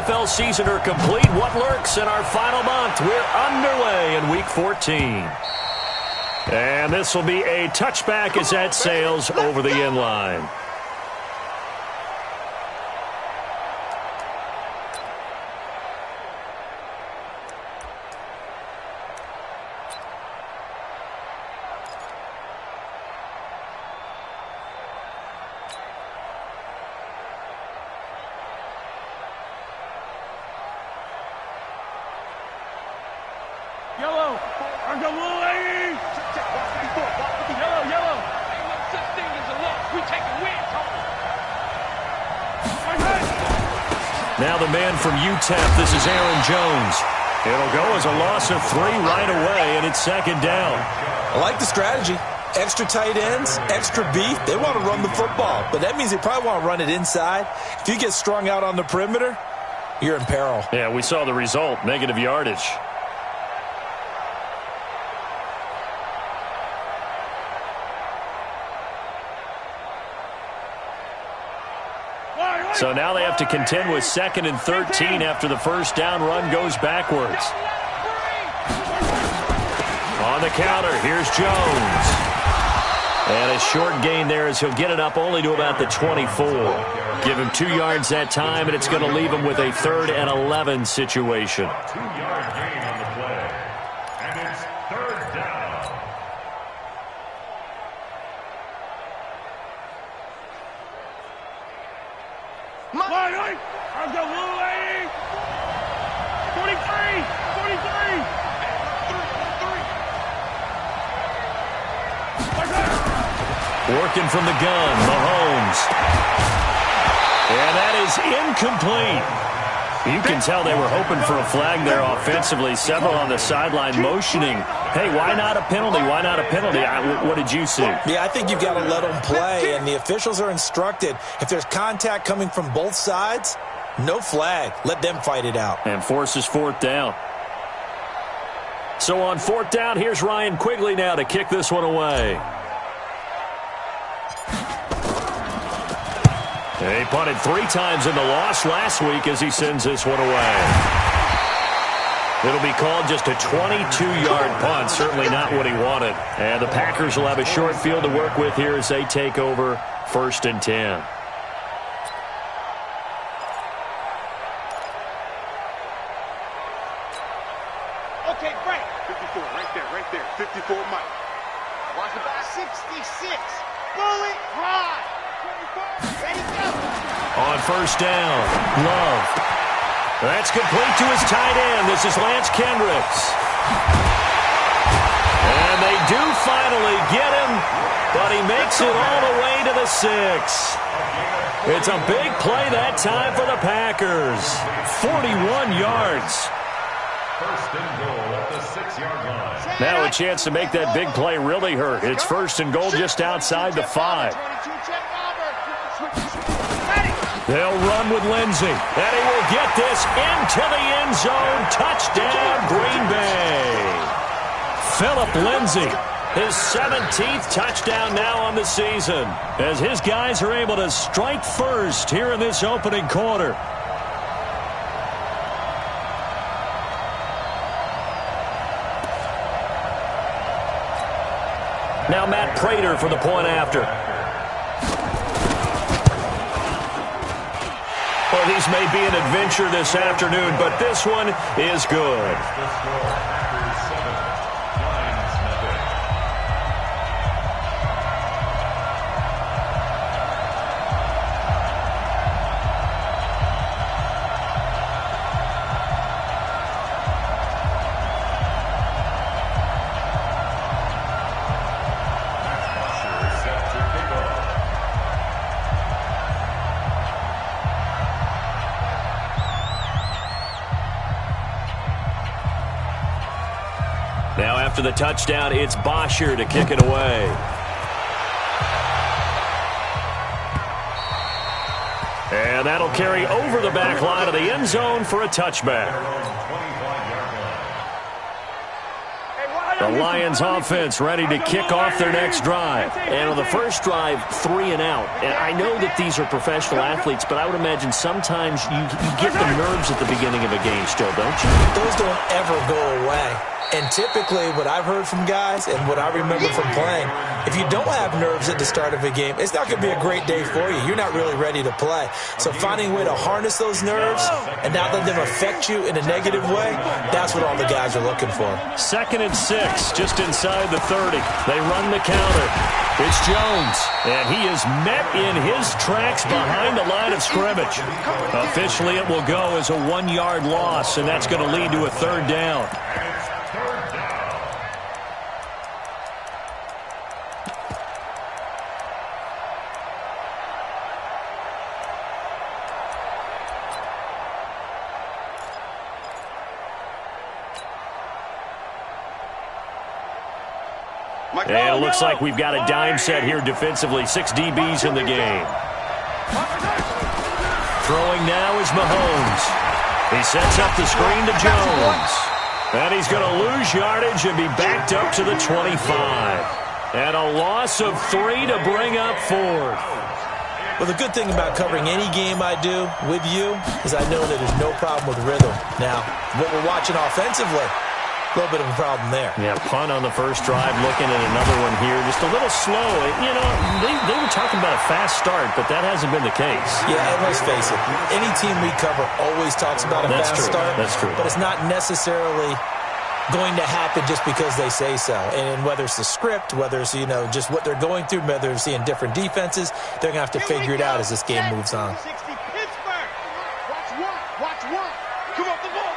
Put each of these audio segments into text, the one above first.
NFL season are complete. What lurks in our final month? We're underway in Week 14. And this will be a touchback as that sails over the end line. Yellow. Yellow. Ain't no such thing as a loss. We take a win, Now the man from UTEP, this is Aaron Jones. It'll go as a loss of 3 right away, and it's second down. I like the strategy. Extra tight ends, extra beef. They want to run the football, but that means they probably want to run it inside. If you get strung out on the perimeter, you're in peril. Yeah, we saw the result, negative yardage. So now they have to contend with 2nd and 13 after the first down run goes backwards. On the counter, here's Jones. And a short gain there as he'll get it up only to about the 24. Give him 2 yards that time, and it's going to leave him with a 3rd and 11 situation. 2-yard gain on the play. And it's 3rd down. I'm the little lady. 43. Working from the gun, Mahomes. And that is incomplete. You can tell they were hoping for a flag there offensively. Several on the sideline motioning. Hey, why not a penalty? Why not a penalty? What did you see? Yeah, I think you've got to let them play, and the officials are instructed. If there's contact coming from both sides, no flag. Let them fight it out. And forces 4th down. So on 4th down, here's Ryan Quigley now to kick this one away. He punted 3 times in the loss last week as he sends this one away. It'll be called just a 22-yard punt. Certainly not what he wanted. And the Packers will have a short field to work with here as they take over 1st and 10. Okay, Frank. 54, right there. 54, Mike. Watch the back. 66. Bullet ride. 24. Ready, go. On 1st down, Love. That's complete to his tight end. This is Lance Kendricks. And they do finally get him, but he makes it all the way to the 6. It's a big play that time for the Packers. 41 yards. 1st and goal at the 6-yard line. Now a chance to make that big play really hurt. It's 1st and goal just outside the 5. They'll run with Lindsey, and he will get this into the end zone. Touchdown, Green Bay. Phillip Lindsey, his 17th touchdown now on the season, as his guys are able to strike first here in this opening quarter. Now Matt Prater for the point after. Well, these may be an adventure this afternoon, but this one is good. Now after the touchdown, it's Bosher to kick it away. And that'll carry over the back line of the end zone for a touchback. Hey, The Lions offense ready to kick off their next drive. And on the first drive, 3 and out. And I know that these are professional athletes, but I would imagine sometimes you get the nerves at the beginning of a game still, don't you? Those don't ever go away. And typically, what I've heard from guys and what I remember from playing, if you don't have nerves at the start of a game, it's not going to be a great day for you. You're not really ready to play. So finding a way to harness those nerves and not let them affect you in a negative way, that's what all the guys are looking for. 2nd and 6, just inside the 30. They run the counter. It's Jones, and he is met in his tracks behind the line of scrimmage. Officially, it will go as a 1-yard loss, and that's going to lead to a 3rd down. And it looks like we've got a dime set here defensively. 6 DBs in the game. Throwing now is Mahomes. He sets up the screen to Jones. And he's going to lose yardage and be backed up to the 25. And a loss of 3 to bring up 4th. Well, the good thing about covering any game I do with you is I know that there's no problem with rhythm. Now, what we're watching offensively, a little bit of a problem there. Yeah, punt on the first drive, looking at another one here. Just a little slow. You know, they were talking about a fast start, but that hasn't been the case. Yeah, and let's face it, any team we cover always talks about a fast start. That's true. But it's not necessarily going to happen just because they say so. And whether it's the script, whether it's, you know, just what they're going through, whether they're seeing different defenses, they're going to have to figure it out as this game moves on. 60 Pittsburgh. Watch one. Come up the ball.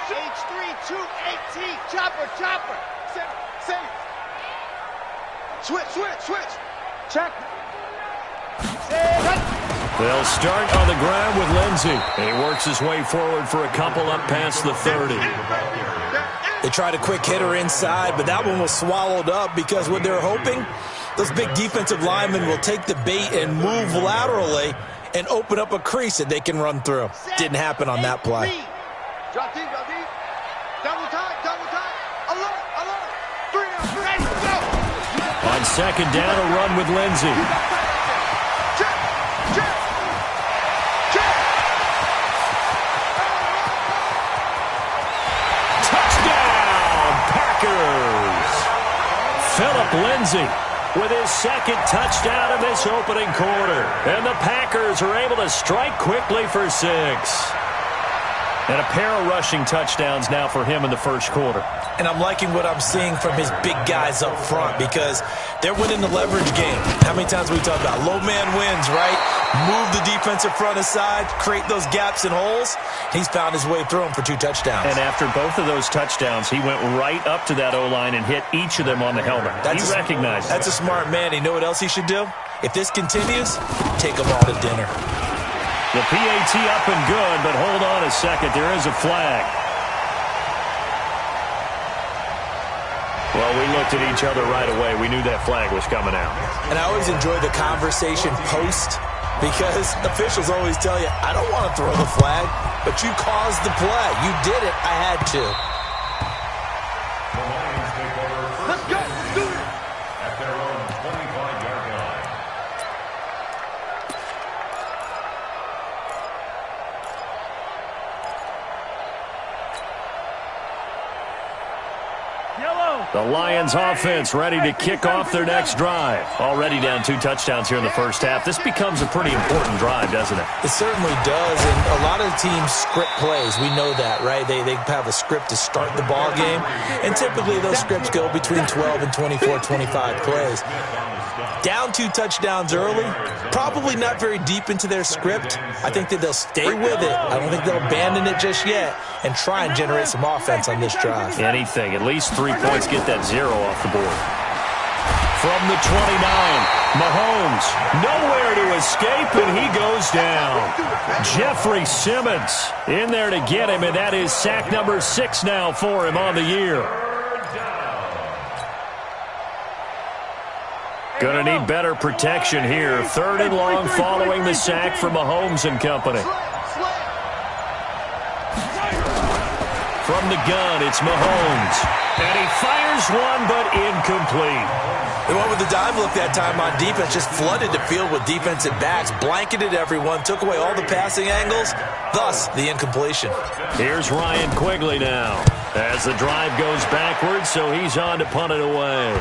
H3, 218. Chopper. Center. Switch. Check. They'll start on the ground with Lindsey. And he works his way forward for a couple up past the 30. They tried a quick hitter inside, but that one was swallowed up because what they're hoping, those big defensive linemen will take the bait and move laterally and open up a crease that they can run through. Didn't happen on that play. Drop deep. Double time. Alert. 3 down, go. On 2nd down, a run with Lindsey. Check. Touchdown, Packers! Philip Lindsey with his 2nd touchdown of this opening quarter. And the Packers are able to strike quickly for 6. And a pair of rushing touchdowns now for him in the first quarter. And I'm liking what I'm seeing from his big guys up front because they're winning the leverage game. How many times we talk about low man wins, right? Move the defensive front aside, create those gaps and holes. He's found his way through them for 2 touchdowns. And after both of those touchdowns, he went right up to that O-line and hit each of them on the helmet. He recognized it. That's a smart man. You know what else he should do? If this continues, take them all to dinner. The PAT up and good, but hold on a second. There is a flag. Well, we looked at each other right away. We knew that flag was coming out. And I always enjoy the conversation post because officials always tell you, I don't want to throw the flag, but you caused the play. You did it. I had to. Let's go. Do it. At their own 25-yard line. The Lions offense ready to kick off their next drive. Already down 2 touchdowns here in the first half. This becomes a pretty important drive, doesn't it? It certainly does, and a lot of teams script plays. We know that, right? They have a script to start the ball game, and typically those scripts go between 12 and 24, 25 plays. Down 2 touchdowns early, probably not very deep into their script. I think that they'll stay with it. I don't think they'll abandon it just yet and try and generate some offense on this drive. Anything, at least 3 points, get that 0 off the board. From the 29, Mahomes, nowhere to escape, and he goes down. Jeffrey Simmons in there to get him, and that is sack number 6 now for him on the year. Going to need better protection here. 3rd and long following the sack from Mahomes and company. From the gun, it's Mahomes. And he fires one, but incomplete. They went with the dive look that time on defense, just flooded the field with defensive backs, blanketed everyone, took away all the passing angles, thus the incompletion. Here's Ryan Quigley now as the drive goes backwards, so he's on to punt it away.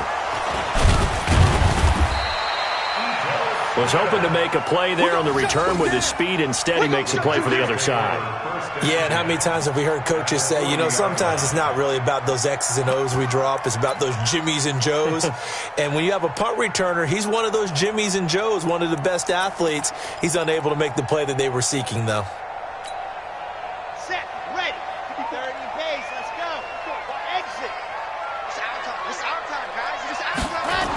Was hoping to make a play there on the return with his speed. Instead, he makes a play for the other side. Yeah, and how many times have we heard coaches say, you know, sometimes it's not really about those X's and O's we draw up. It's about those Jimmies and Joes. And when you have a punt returner, he's one of those Jimmies and Joes, one of the best athletes. He's unable to make the play that they were seeking, though. Set, ready. 30 base, let's go. Exit. It's our time. It's our time, guys. It's our time.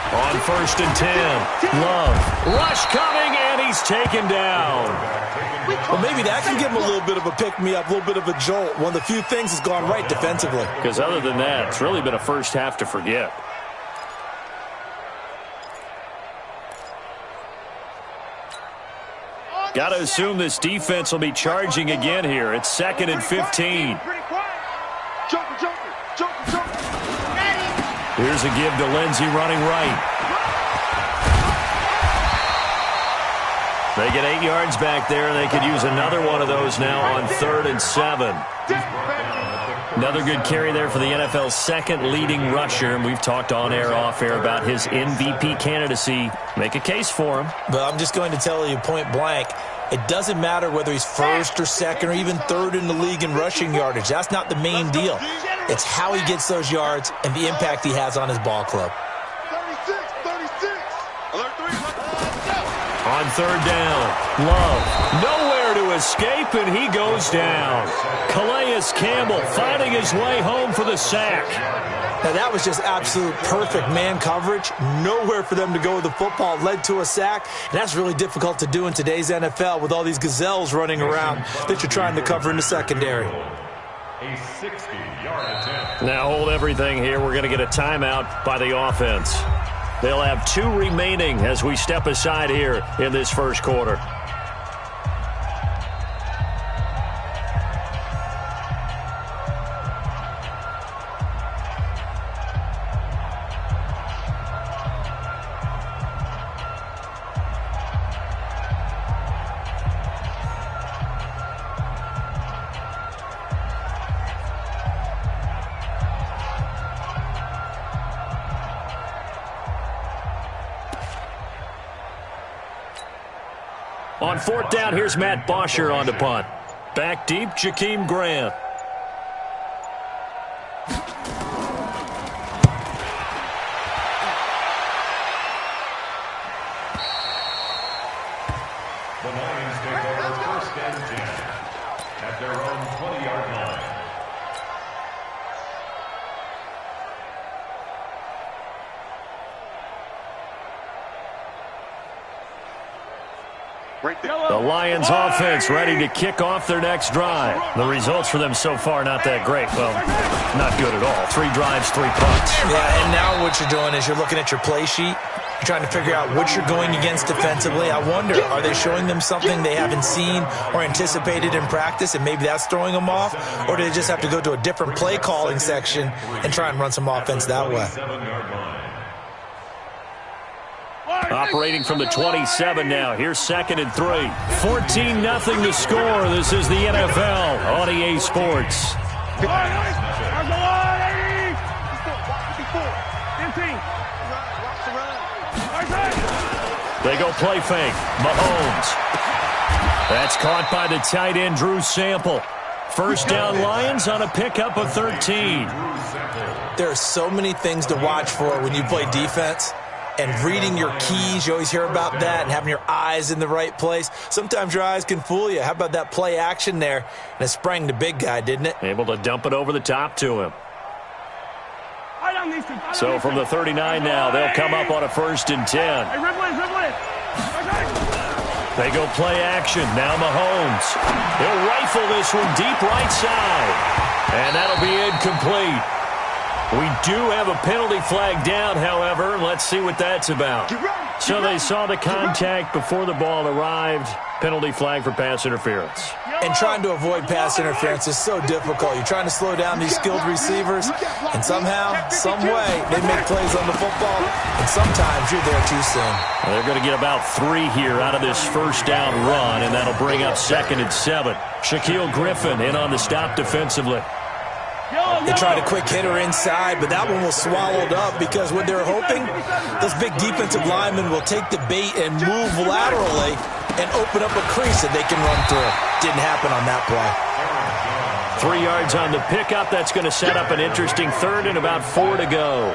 On 1st and 10, Love. Rush coming, and he's taken down. Well, maybe that can give him a little bit of a pick-me-up, a little bit of a jolt. One of the few things that's gone right defensively. Because other than that, it's really been a first half to forget. Got to assume this defense will be charging again here. It's 2nd and 15. Here's a give to Lindsey running right. They get 8 yards back there, and they could use another one of those now on 3rd and 7. Another good carry there for the NFL's second leading rusher, and we've talked on air, off air about his MVP candidacy. Make a case for him. But I'm just going to tell you point blank, it doesn't matter whether he's 1st or 2nd or even 3rd in the league in rushing yardage. That's not the main deal. It's how he gets those yards and the impact he has on his ball club. 36. Alert 3. On 3rd down, Love. Nowhere to escape, and he goes down. Calais Campbell finding his way home for the sack. Now, that was just absolute perfect man coverage. Nowhere for them to go with the football. Led to a sack, and that's really difficult to do in today's NFL with all these gazelles running around that you're trying to cover in the secondary. A 60-yard attempt. Now hold everything here. We're going to get a timeout by the offense. They'll have 2 remaining as we step aside here in this first quarter. On 4th down, here's Matt Bosher on the punt. Back deep, Jakeem Grant. The Lions take over 1st and 10 at their own 20-yard line. The Lions offense ready to kick off their next drive. The results for them so far not that great. Well, not good at all. 3 drives, 3 punts. Yeah, and now what you're doing is you're looking at your play sheet. You're trying to figure out what you're going against defensively. I wonder, are they showing them something they haven't seen or anticipated in practice, and maybe that's throwing them off? Or do they just have to go to a different play calling section and try and run some offense that way? Operating from the 27 now. Here's 2nd and 3. 14-0 to score. This is the NFL on EA Sports. They go play fake. Mahomes. That's caught by the tight end, Drew Sample. 1st down, Lions on a pickup of 13. There are so many things to watch for when you play defense. And reading your keys, you always hear about that, and having your eyes in the right place. Sometimes your eyes can fool you. How about that play action there? And it sprang the big guy, didn't it? Able to dump it over the top to him. So from the 39 now, they'll come up on a 1st and 10. They go play action. Now Mahomes. He'll rifle this one deep right side. And that'll be incomplete. We do have a penalty flag down, however. Let's see what that's about. Get ready. So they saw the contact before the ball arrived. Penalty flag for pass interference. And trying to avoid pass interference is so difficult. You're trying to slow down these skilled receivers, and somehow, some way, they make plays on the football, and sometimes you're there too soon. Well, they're going to get about 3 here out of this first down run, and that'll bring up 2nd and 7. Shaquille Griffin in on the stop defensively. They tried a quick hitter inside, but that one was swallowed up because what they're hoping, those big defensive linemen will take the bait and move laterally and open up a crease that they can run through. Didn't happen on that play. 3 yards on the pickup. That's going to set up an interesting 3rd and about 4 to go.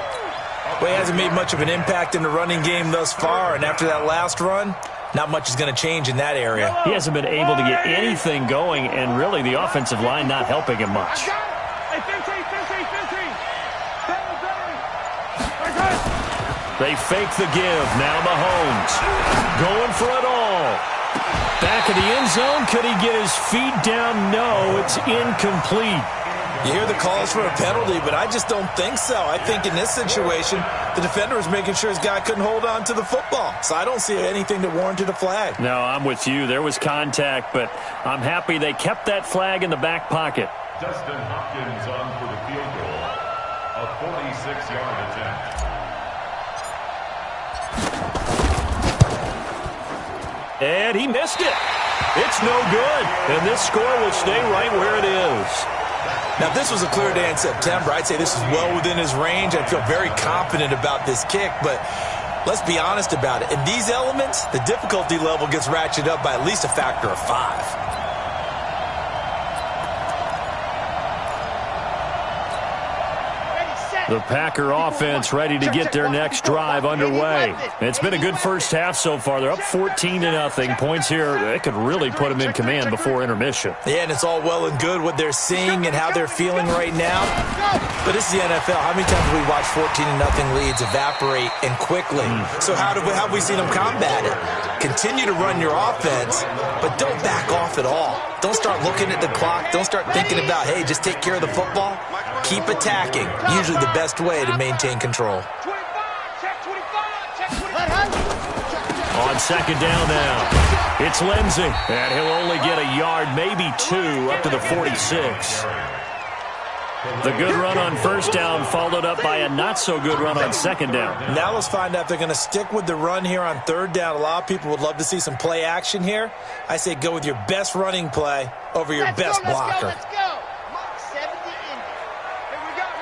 Well, he hasn't made much of an impact in the running game thus far, and after that last run, not much is going to change in that area. He hasn't been able to get anything going, and really the offensive line not helping him much. They fake the give. Now Mahomes going for it all. Back of the end zone. Could he get his feet down? No, it's incomplete. You hear the calls for a penalty, but I just don't think so. I think in this situation, the defender was making sure his guy couldn't hold on to the football. So I don't see anything that warranted a flag. No, I'm with you. There was contact, but I'm happy they kept that flag in the back pocket. Dustin Hopkins on for the field goal. A 46-yard attempt. And he missed it. It's no good. And this score will stay right where it is. Now, if this was a clear day in September, I'd say this is well within his range. I feel very confident about this kick, but let's be honest about it. In these elements, the difficulty level gets ratcheted up by at least a factor of 5. The Packer offense ready to get their next drive underway. It's been a good first half so far. They're up 14-0. Points here, they could really put them in command before intermission. Yeah, and it's all well and good what they're seeing and how they're feeling right now. But this is the NFL. How many times have we watched 14-0 leads evaporate and quickly? So how have we seen them combat it? Continue to run your offense, but don't back off at all. Don't start looking at the clock. Don't start thinking about, hey, just take care of the football. Keep attacking. Usually the best way to maintain control. On 2nd down now, it's Lindsey. And he'll only get a yard, maybe 2, up to the 46. The good run on 1st down followed up by a not-so-good run on 2nd down. Now let's find out if they're going to stick with the run here on 3rd down. A lot of people would love to see some play action here. I say go with your best running play over your best blocker. Let's go. Mark 70 in. Here we go.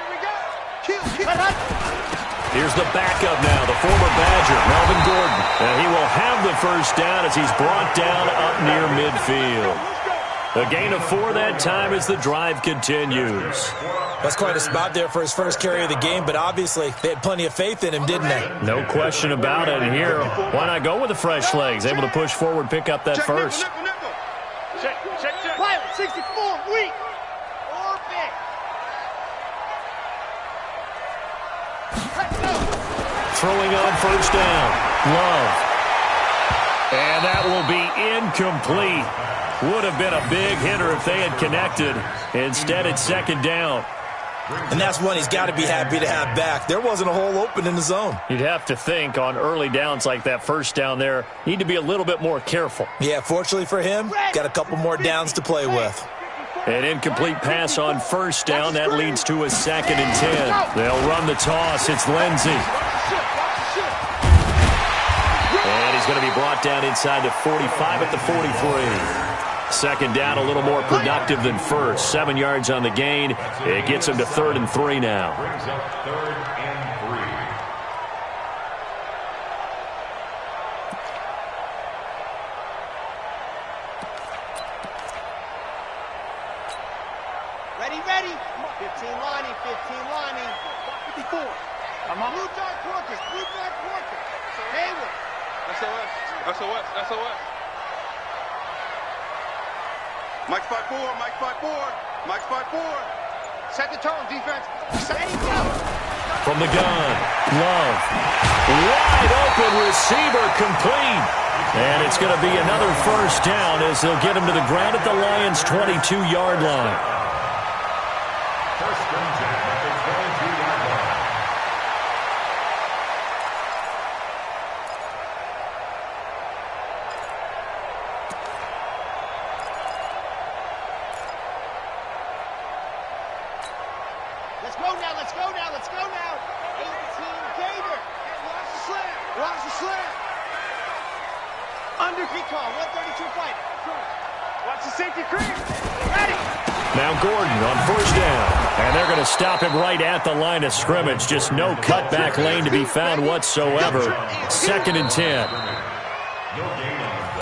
Here's the backup now, the former Badger, Melvin Gordon. And he will have the 1st down as he's brought down up near midfield. A gain of 4 that time as the drive continues. That's quite a spot there for his first carry of the game, but obviously they had plenty of faith in him, didn't they? No question about it. And here, why not go with the fresh legs? Able to push forward, pick up that first. Check. Pilot 64, weak. Or big. Throwing on 1st down. Love. And that will be incomplete. Would have been a big hitter if they had connected. Instead, it's 2nd down. And that's one he's got to be happy to have back. There wasn't a hole open in the zone. You'd have to think on early downs like that 1st down there, need to be a little bit more careful. Yeah, fortunately for him, got a couple more downs to play with. An incomplete pass on 1st down. That leads to a 2nd and 10. They'll run the toss. It's Lindsey. And he's going to be brought down inside the 45 at the 43. 2nd down, a little more productive than 1st. 7 yards on the gain. It gets him to 3rd and 3 now. Brings up 3rd and 3. Ready. 15 lining. 54. Come on. Blue dark workers. Hayward. SOS. Mike 5-4. Set the tone, defense. Ready, go. From the gun, Love. Wide open receiver, complete. And it's going to be another 1st down as they'll get him to the ground at the Lions' 22-yard line. 1st and 10 at the 22-yard line. Let's go now. Let's go now. Let's go now. 18 Gator. Watch the slam. Watch the slam. Under recall. 132 fight. Watch the safety cream. Ready. Now Gordon on first down. And they're going to stop him right at the line of scrimmage. Just no cutback lane to be found whatsoever. 2nd and 10.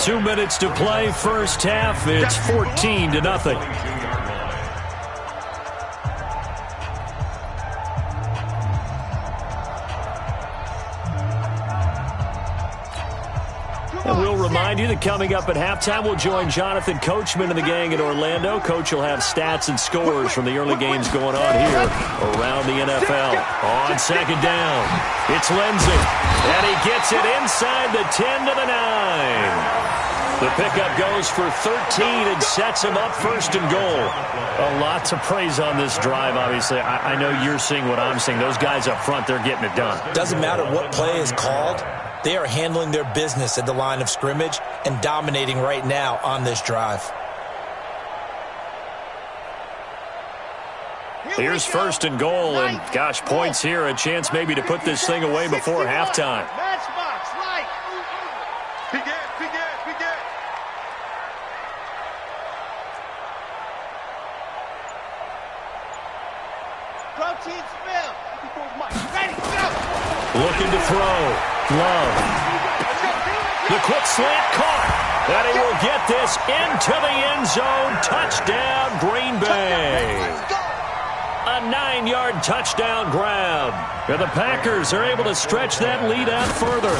2 minutes to play, first half. It's 14-0. And we'll remind you that coming up at halftime, we'll join Jonathan Coachman and the gang in Orlando. Coach will have stats and scores from the early games going on here around the NFL. On 2nd down, it's Lindsey. And he gets it inside the 10 to the 9. The pickup goes for 13 and sets him up 1st and goal. A lot to praise on this drive, obviously. I know you're seeing what I'm seeing. Those guys up front, they're getting it done. Doesn't matter what play is called. They are handling their business at the line of scrimmage and dominating right now on this drive. Here's 1st and goal, and gosh, points here. A chance maybe to put this thing away before halftime. Matchbox, light. Begin. Protein spill. Ready, go. Looking to throw. Love. The quick slant caught. And he will get this into the end zone. Touchdown, Green Bay. A 9-yard touchdown grab. And the Packers are able to stretch that lead out further.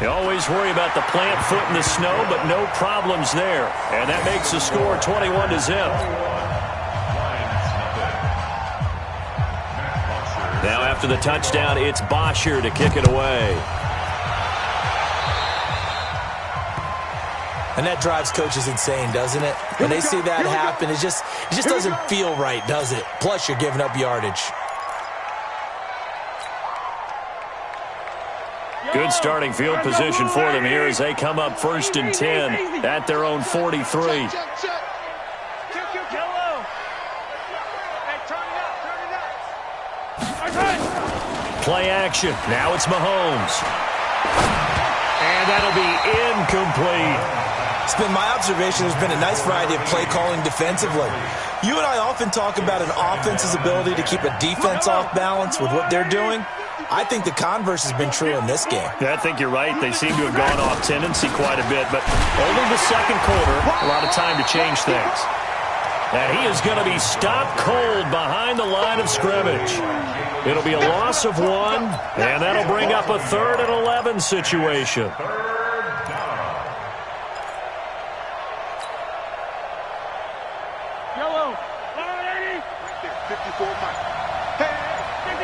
You always worry about the plant foot in the snow, but no problems there. And that makes the score 21-0. Now after the touchdown, it's Bosher to kick it away. And that drives coaches insane, doesn't it? When they see that happen, it just doesn't feel right, does it? Plus, you're giving up yardage. Good starting field position for them here as they come up 1st and 10 at their own 43. Play action. Now it's Mahomes. And that'll be incomplete. It's been my observation there's been a nice variety of play calling defensively. You and I often talk about an offense's ability to keep a defense off balance with what they're doing. I think the converse has been true in this game. Yeah, I think you're right. They seem to have gone off tendency quite a bit, but only the 2nd quarter, a lot of time to change things. And he is going to be stopped cold behind the line of scrimmage. It'll be a loss of 1, and that'll bring up a 3rd and 11 situation. Yellow. 54 Mike. Hey,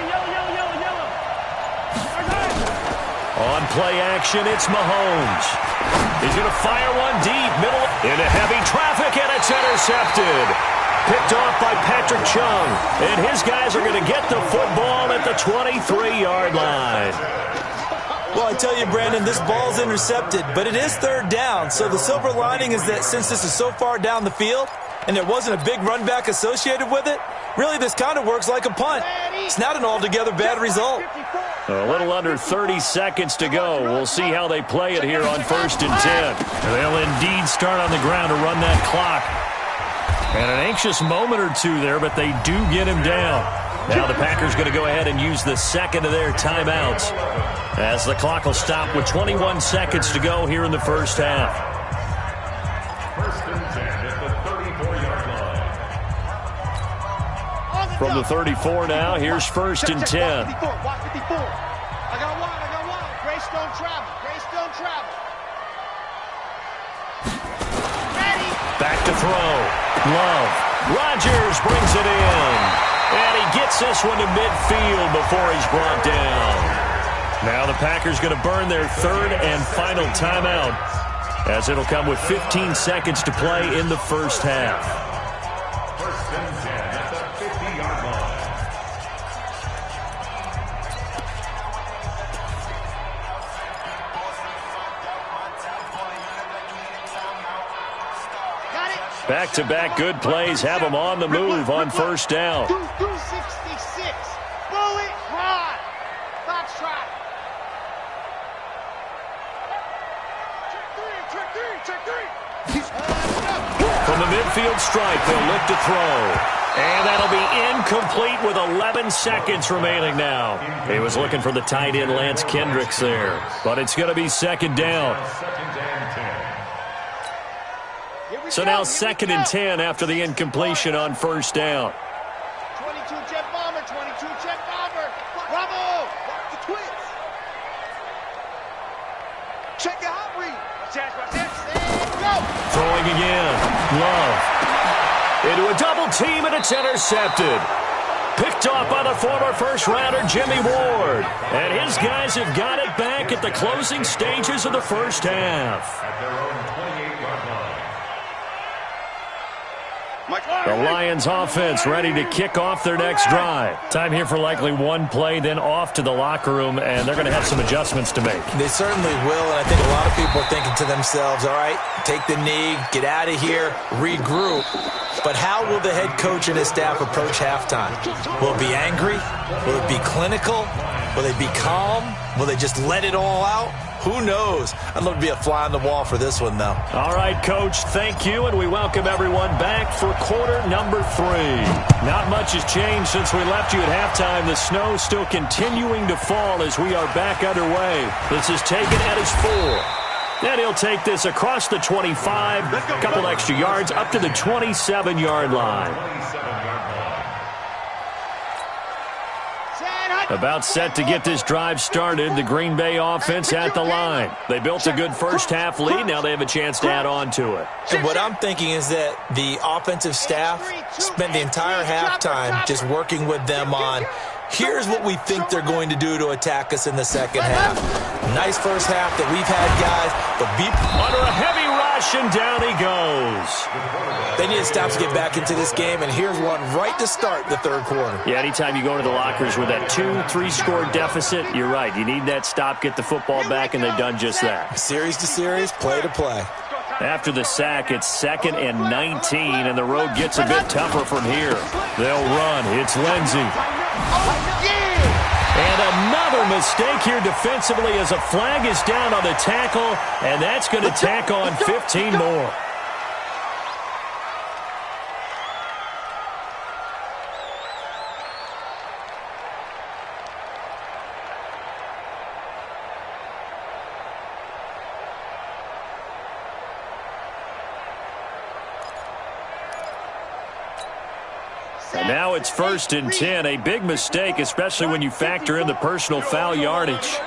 yellow. On play action, it's Mahomes. He's going to fire one deep, middle, into heavy traffic, and it's intercepted. Picked off by Patrick Chung, and his guys are going to get the football at the 23-yard line. Well, I tell you, Brandon, this ball's intercepted, but it is 3rd down. So the silver lining is that since this is so far down the field and there wasn't a big run back associated with it, really this kind of works like a punt. It's not an altogether bad result. A little under 30 seconds to go. We'll see how they play it here on 1st and 10. They'll indeed start on the ground to run that clock. And an anxious moment or two there, but they do get him down. Now the Packers going to go ahead and use the 2nd of their timeouts as the clock will stop with 21 seconds to go here in the 1st half. 1st and 10 at the 34-yard line. From the 34 now, here's 1st and 10. Watch 54. I got one. Grace don't travel. Ready. Back to throw. Love. Rodgers brings it in. And he gets this one to midfield before he's brought down. Now the Packers going to burn their 3rd and final timeout as it'll come with 15 seconds to play in the 1st half. 1st and 10 at the 50-yard line. Got it. Back-to-back good plays have them on the move on first down. 266. Bullet ride. Foxtrot. Check three. From the midfield stripe, they'll look to throw. And that'll be incomplete with 11 seconds remaining now. He was looking for the tight end Lance Kendricks there. But it's going to be second down. So now second and 10 after the incompletion on first down. 22 jet bomber, 22 jet bomber. Bravo! Watch the twins. Check your hot read. Watch that. Go! Throwing again. Love. Into a double team, and it's intercepted. Picked off by the former first-rounder Jimmy Ward. And his guys have got it back at the closing stages of the first half. At their own 28-yard line. The Lions offense ready to kick off their next drive. Time here for likely one play, then off to the locker room, and they're going to have some adjustments to make. They certainly will, and I think a lot of people are thinking to themselves, all right, take the knee, get out of here, regroup. But how will the head coach and his staff approach halftime? Will it be angry? Will it be clinical? Will they be calm? Will they just let it all out? Who knows? I'd love to be a fly on the wall for this one, though. All right, Coach, thank you, and we welcome everyone back for quarter number 3. Not much has changed since we left you at halftime. The snow still continuing to fall as we are back underway. This is taken at his 4. And he'll take this across the 25, a couple extra yards, up to the 27-yard line. About set to get this drive started, the Green Bay offense at the line. They built a good first-half lead. Now they have a chance to add on to it. And what I'm thinking is that the offensive staff spent the entire halftime just working with them on, here's what we think they're going to do to attack us in the second half. Nice first half that we've had, guys, but be under a heavy rush, and down he goes. They need to stop to get back into this game, and here's one right to start the third quarter. Yeah, anytime you go into the lockers with that 2-3 score deficit, you're right. You need that stop, get the football back, and they've done just that. Series to series, play to play. After the sack, it's 2nd and 19, and the road gets a bit tougher from here. They'll run. It's Lindsey. And another mistake here defensively as a flag is down on the tackle, and that's going to tack on 15 more. And now it's 1st and 10. A big mistake, especially when you factor in the personal foul yardage.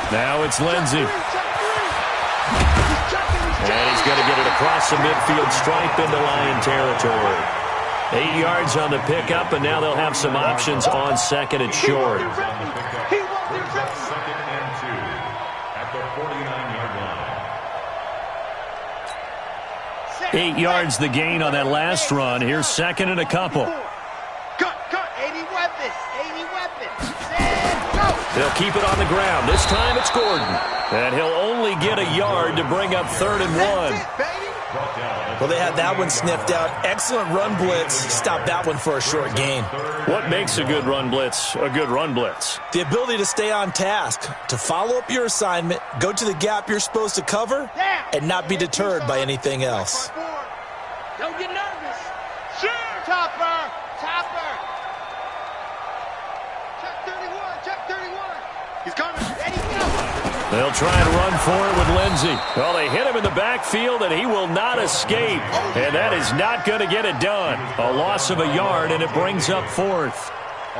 Now it's Lindsey. And he's going to get it across the midfield stripe into Lion territory. 8 yards on the pickup, and now they'll have some options on 2nd and short. 2nd and 2 at the 49-yard line. 8 yards the gain on that last run. Here's 2nd and a couple. Cut. 80 weapons. 80 weapons. Go. They'll keep it on the ground. This time it's Gordon. And he'll only get a yard to bring up 3rd and 1. Well, they had that one sniffed out. Excellent run blitz. Stop that one for a short gain. What makes a good run blitz a good run blitz? The ability to stay on task, to follow up your assignment, go to the gap you're supposed to cover, and not be deterred by anything else. Don't get nervous. Sure. Topper. Check 31. He's coming. Ready, go. They'll try and run for it with Lindsey. Well, they hit him in the backfield, and he will not escape. And that is not going to get it done. A loss of a yard, and it brings up 4th.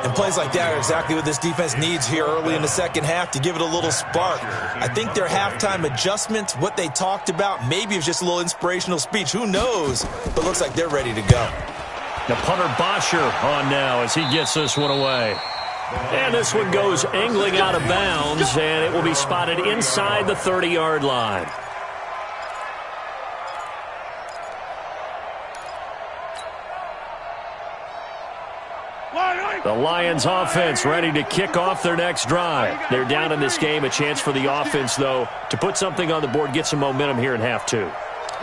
And plays like that are exactly what this defense needs here early in the second half to give it a little spark. I think their halftime adjustments, what they talked about, maybe it was just a little inspirational speech. Who knows? But looks like they're ready to go. The punter Bosher on now as he gets this one away. And this one goes angling out of bounds, and it will be spotted inside the 30-yard line. Line, The Lions offense ready to kick off their next drive. They're down in this game. A chance for the offense, though, to put something on the board, get some momentum here in half two.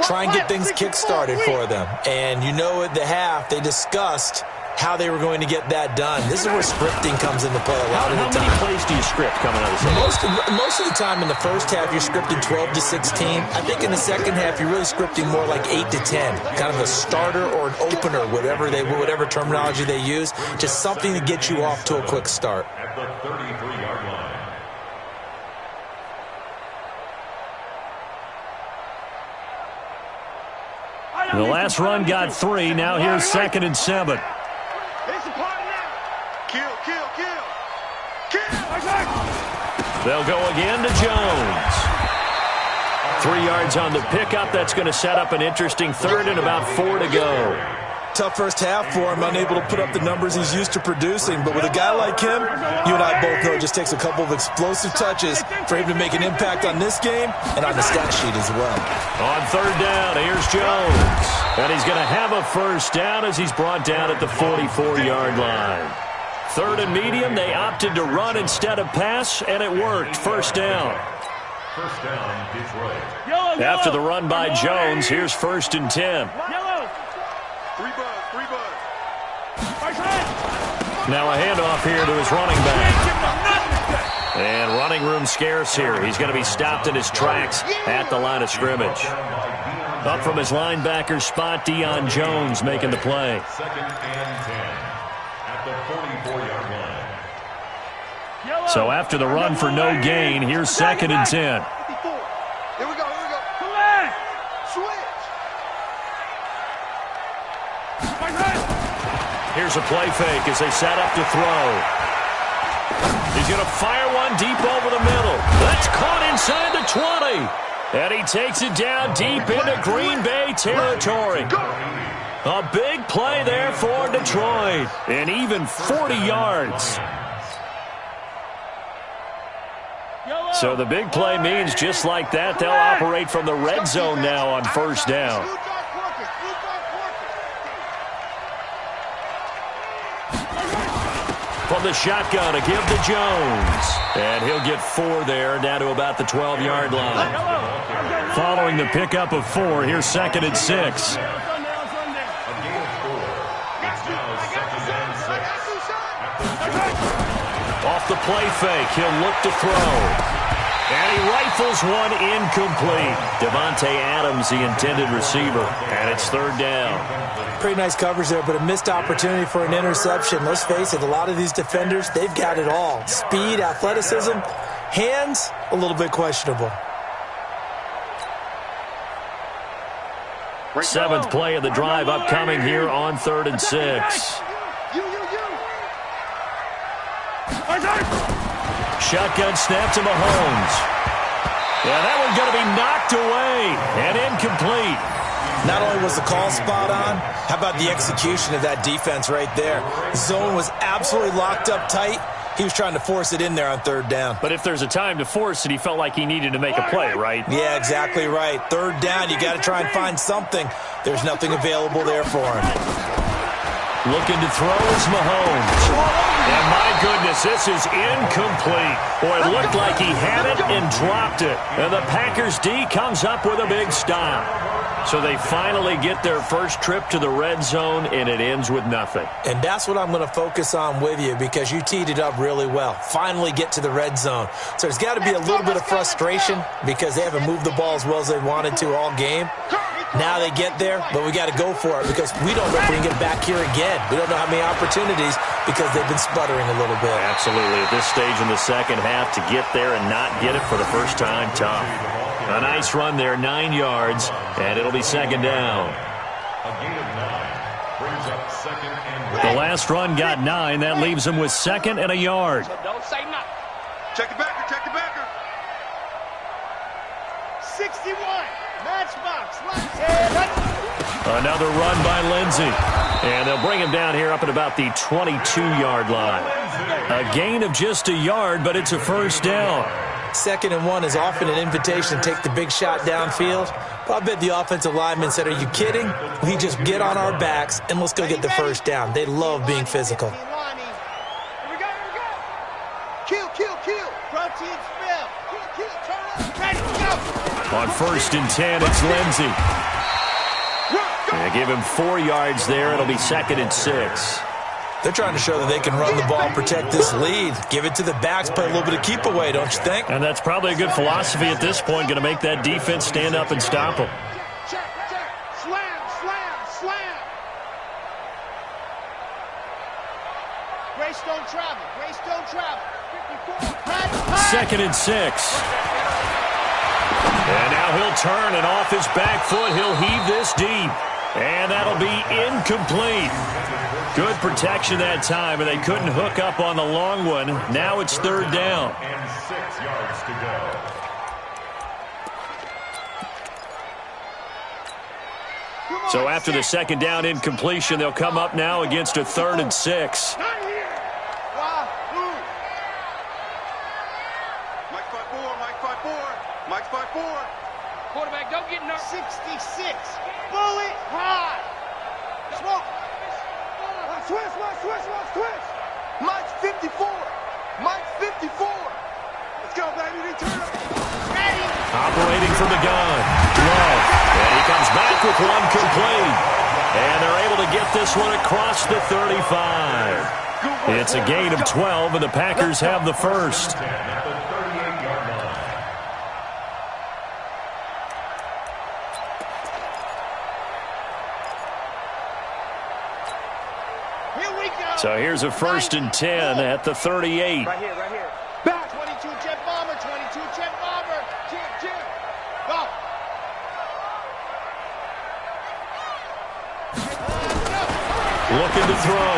Try and get things kick-started for them. And you know at the half, they discussed how they were going to get that done. This is where scripting comes into play a lot of the time. How many plays do you script coming out of the second? Most of the time in the first half, you're scripting 12 to 16. I think in the second half, you're really scripting more like 8 to 10. Kind of a starter or an opener, whatever terminology they use. Just something to get you off to a quick start. At the 33-yard line. The last run got 3. Now here's 2nd and 7. They'll go again to Jones. 3 yards on the pickup. That's going to set up an interesting 3rd and about 4 to go. Tough first half for him, unable to put up the numbers he's used to producing. But with a guy like him, you and I both know it just takes a couple of explosive touches for him to make an impact on this game and on the stat sheet as well. On 3rd down, here's Jones. And he's going to have a first down as he's brought down at the 44-yard line. 3rd and medium, they opted to run instead of pass, and it worked. First down. First down, Detroit. After the run by Jones, here's 1st and 10. Now a handoff here to his running back. And running room scarce here. He's going to be stopped in his tracks at the line of scrimmage. Up from his linebacker spot, Deion Jones making the play. 2nd and 10 at the 44-yard line. So after the run for no gain, here's 2nd and 10. Here we go. Switch. Here's a play fake as they set up to throw. He's going to fire one deep over the middle. That's caught inside the 20. And he takes it down deep into Green Bay territory. A big play there for Detroit. And even 40 yards. So the big play means just like that, they'll operate from the red zone now on 1st down. From the shotgun, a give to Jones. And he'll get 4 there, down to about the 12-yard line. Following the pickup of 4, here's 2nd and 6. Off the play fake, he'll look to throw. And he rifles one incomplete. Devontae Adams, the intended receiver. And it's 3rd down. Pretty nice coverage there, but a missed opportunity for an interception. Let's face it, a lot of these defenders, they've got it all. Speed, athleticism, hands, a little bit questionable. 7th play of the drive upcoming here on 3rd and 6. Shotgun snap to Mahomes. Yeah, that one's going to be knocked away and incomplete. Not only was the call spot on, how about the execution of that defense right there? Zone was absolutely locked up tight. He was trying to force it in there on 3rd down. But if there's a time to force it, he felt like he needed to make a play, right? Yeah, exactly right. 3rd down, you got to try and find something. There's nothing available there for him. Looking to throw is Mahomes. And my goodness, this is incomplete. Boy, it looked like he had it and dropped it. And the Packers D comes up with a big stop. So they finally get their first trip to the red zone, and it ends with nothing. And that's what I'm going to focus on with you, because you teed it up really well. Finally get to the red zone. So there's got to be a little bit of frustration because they haven't moved the ball as well as they wanted to all game. Now they get there, but we got to go for it because we don't know if we can get back here again. We don't know how many opportunities because they've been sputtering a little bit. Absolutely. At this stage in the second half, to get there and not get it for the first time, tough. A nice run there, 9 yards, and it'll be 2nd down. A gain of 9 brings up 2nd and 1. The last run got 9. That leaves him with 2nd and a yard. Don't say nothing. Check the backer, check the backer. 61. Matchbox. Another run by Lindsey. And they'll bring him down here up at about the 22-yard line. A gain of just a yard, but it's a first down. 2nd and 1 is often an invitation to take the big shot downfield. But I bet the offensive lineman said, are you kidding? We just get on our backs and let's go get the first down. They love being physical. On 1st and 10, it's Lindsey. They give him 4 yards there. It'll be 2nd and 6. They're trying to show that they can run the ball, protect this lead. Give it to the backs, play a little bit of keep away, don't you think? And that's probably a good philosophy at this point, going to make that defense stand up and stop them. Check. Slam. Grace don't travel. 2nd and 6. And now he'll turn, and off his back foot, he'll heave this deep. And that'll be incomplete. Good protection that time, and they couldn't hook up on the long one. Now it's 3rd down. And 6 yards to go. So after the 2nd down incompletion, they'll come up now against a 3rd and 6. Mike 5-4. Quarterback, don't get nervous. 66. Bullet high. Smoke. Switch. Mike's 54. Let's go, baby. Return. Ready. Operating from the gun. Love. And he comes back with one complete. And they're able to get this one across the 35. It's a gain of 12, and the Packers have the first. So here's a 1st and 10 at the 38. Right here. Back. 22 jet bomber. Jet. Go. Looking to throw.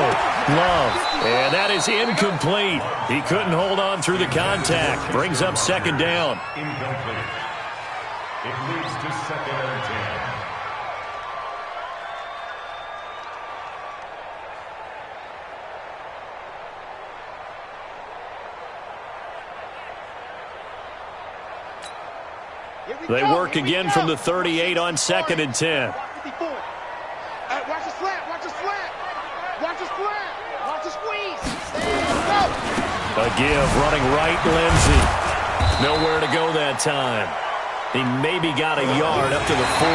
Love. And that is incomplete. He couldn't hold on through the contact. Brings up 2nd down. Incomplete. It leads to 2nd and 10. They work again from the 38 on 2nd and 10. Watch the slant. Watch the squeeze. Go. A give, running right, Lindsey. Nowhere to go that time. He maybe got a yard up to the 40.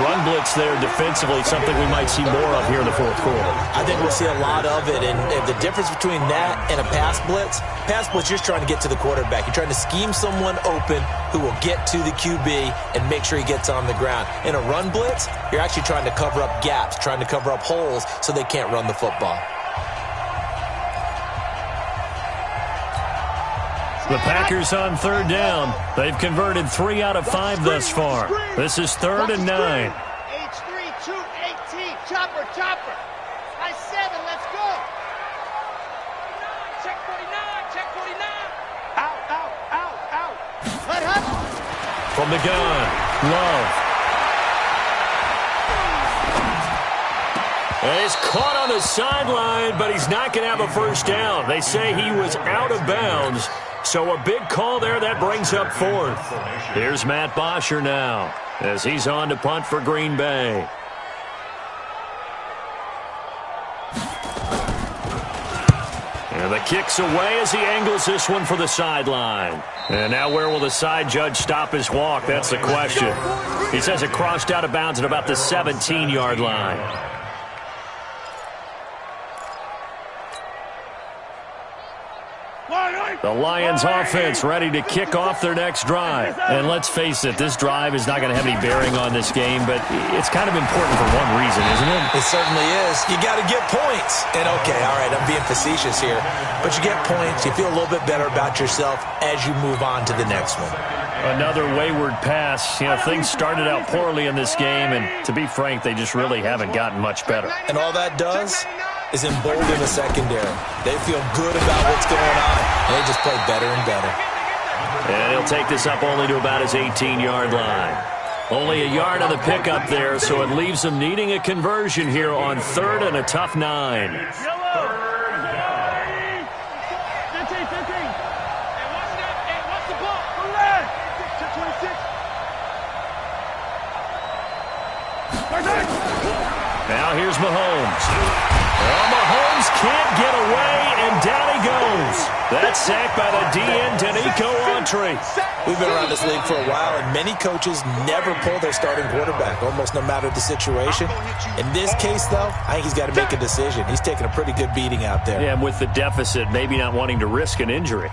Run blitz there defensively, something we might see more of here in the 4th quarter. I think we'll see a lot of it, and the difference between that and a pass blitz, you're just trying to get to the quarterback. You're trying to scheme someone open who will get to the QB and make sure he gets on the ground. In a run blitz, you're actually trying to cover up gaps, trying to cover up holes so they can't run the football. The Packers on 3rd down. They've converted 3 out of 5 thus far. This is 3rd and 9. H3, 218. Chopper. I 7. Let's go. Check 49. Out. Let up. From the gun, Love. And he's caught on the sideline, but he's not going to have a 1st down. They say he was out of bounds. So a big call there that brings up 4th. Here's Matt Bosher now as he's on to punt for Green Bay. And the kick's away as he angles this one for the sideline. And now where will the side judge stop his walk? That's the question. He says it crossed out of bounds at about the 17-yard line. The Lions offense ready to kick off their next drive. And let's face it, this drive is not going to have any bearing on this game, but it's kind of important for one reason, isn't it? It certainly is. You got to get points. And okay, all right, I'm being facetious here, but you get points, you feel a little bit better about yourself as you move on to the next one. Another wayward pass. Things started out poorly in this game, and to be frank, they just really haven't gotten much better. And all that does is embolden the secondary. They feel good about what's going on, and they just play better and better. And he'll take this up only to about his 18-yard line. Only a yard on the pickup there, so it leaves them needing a conversion here on 3rd and a tough 9. Now here's Mahomes. Well, Mahomes can't get away, and down he goes. That sack by the DN, Danico Autry. We've been around this league for a while, and many coaches never pull their starting quarterback, almost no matter the situation. In this case, though, I think he's got to make a decision. He's taking a pretty good beating out there. Yeah, and with the deficit, maybe not wanting to risk an injury.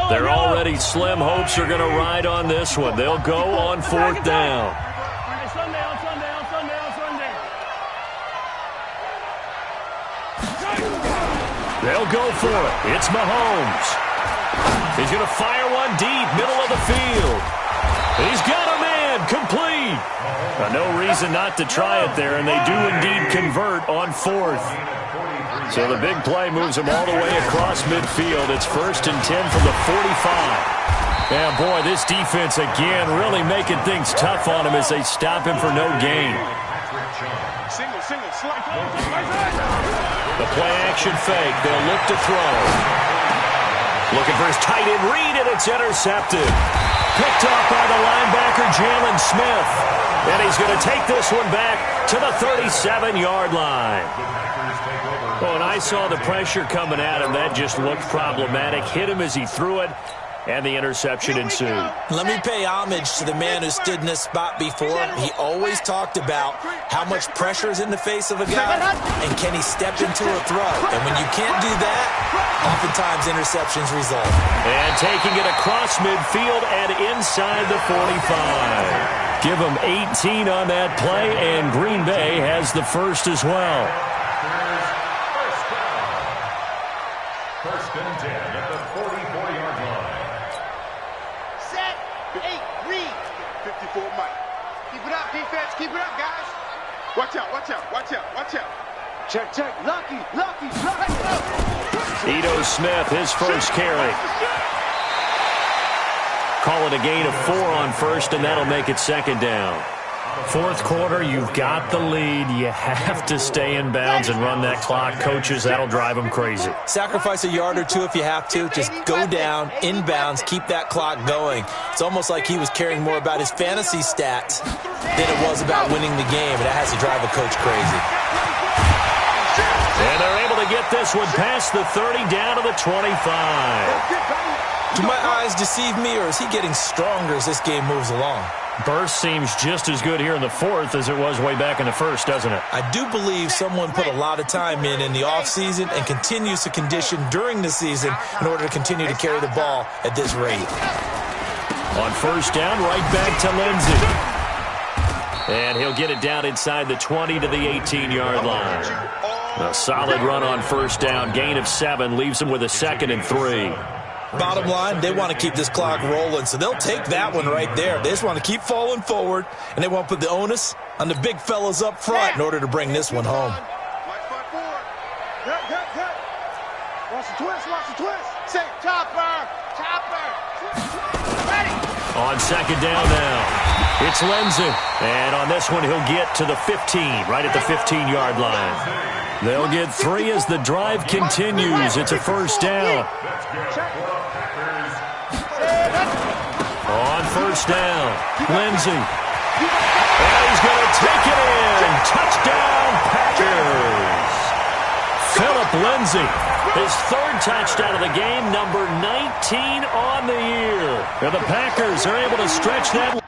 They're already slim hopes are going to ride on this one. They'll go on fourth down. They'll go for it. It's Mahomes. He's going to fire one deep, middle of the field. He's got a man, complete. No reason not to try it there, and they do indeed convert on fourth. So the big play moves them all the way across midfield. It's 1st and 10 from the 45. And boy, this defense again really making things tough on him as they stop him for no gain. The play action fake. They'll look to throw. Looking for his tight end read, and it's intercepted. Picked off by the linebacker, Jalen Smith. And he's going to take this one back to the 37-yard line. Oh, and I saw the pressure coming at him. That just looked problematic. Hit him as he threw it, and the interception ensued. Let me pay homage to the man who stood in this spot before. He always talked about how much pressure is in the face of a guy, and can he step into a throw. And when you can't do that, oftentimes interceptions result. And taking it across midfield and inside the 45. Give him 18 on that play, and Green Bay has the first as well. First and 10 at the 44-yard line. Set, 8, read. 54 Mike. Keep it up, defense. Keep it up, guys. Watch out, watch out, watch out, watch out. Check, check. Lucky. Ito Smith, his first carry. Call it a gain of 4 on first, and that'll make it 2nd down. Fourth quarter, you've got the lead. You have to stay in bounds and run that clock. Coaches, that'll drive them crazy. Sacrifice a yard or two if you have to. Just go down, inbounds, keep that clock going. It's almost like he was caring more about his fantasy stats than it was about winning the game, and that has to drive a coach crazy. And they're able to get this one past the 30 down to the 25. Do my eyes deceive me, or is he getting stronger as this game moves along? Burst seems just as good here in the fourth as it was way back in the first, doesn't it? I do believe someone put a lot of time in the offseason and continues to condition during the season in order to continue to carry the ball at this rate. On first down, right back to Lindsey. And he'll get it down inside the 20 to the 18-yard line. A solid run on first down. Gain of 7 leaves him with a 2nd and 3. Bottom line, they want to keep this clock rolling, so they'll take that one right there. They just want to keep falling forward, and they want to put the onus on the big fellas up front in order to bring this one home. Mike, front forward. Good. Watch the twist. Say, chopper. Ready. On 2nd down now, it's Lindsey. And on this one, he'll get to the 15, right at the 15-yard line. They'll get 3 as the drive continues. It's a first down. On first down, Lindsey. And he's going to take it in. Touchdown, Packers. Philip Lindsey, his 3rd touchdown of the game, number 19 on the year. And the Packers are able to stretch that